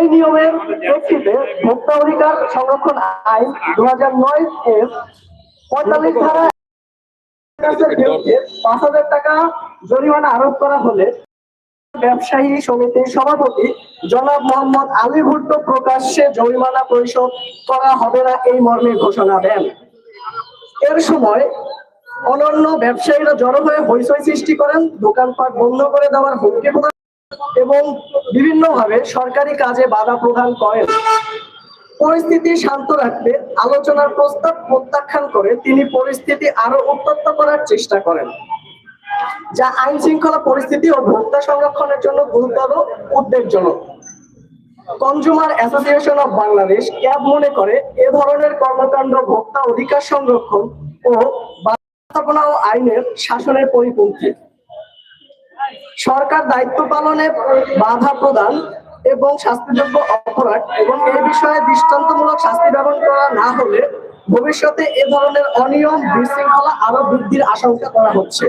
এই নিয়মের প্রেক্ষিতে ভোক্তা অধিকার সংরক্ষণ আইন 2009 এর 45 ধারা 5,000 টাকা জরিমানা আরোপ করা হলে ব্যবসায়ী সমিতির সভাপতি জনাব মোহাম্মদ আলী ভুট্টো প্রকাশ্যে জরিমানা পরিশোধ করা হবে না এই মর্মে ঘোষণা দেন। এর সময় অন্যান্য ব্যবসায়ীরা জড়ো হয়ে হইচই সৃষ্টি করেন, দোকানপাট বন্ধ করে দেওয়ার হুমকি প্রদান এবং বিভিন্নভাবে সরকারি কাজে বাধা প্রদান করেন। পরিস্থিতি শান্ত রাখতে আলোচনার প্রস্তাব প্রত্যাখ্যান করে তিনি পরিস্থিতি আরো উত্তপ্ত করার চেষ্টা করেন, যা আইন শৃঙ্খলা পরিস্থিতি ও ভোক্তা সংরক্ষণের জন্য গুরুতর উদ্বেগজনক। Consumer association of Bangladesh cab মনে করে এ ধরনের কর্মকাণ্ড ভোক্তা অধিকার সংরক্ষণ ও ব্যবস্থাপনা ও আইনের শাসনের পরিপন্থী। সরকার দায়িত্ব পালনে বাধা প্রদান এবং শাস্তিযোগ্য অপরাধ এবং এই বিষয়ে দৃষ্টান্তমূলক শাস্তি ব্যবহার করা না হলে ভবিষ্যতে এ ধরনের অনিয়ম বিশৃঙ্খলা আরো বৃদ্ধির আশঙ্কা করা হচ্ছে।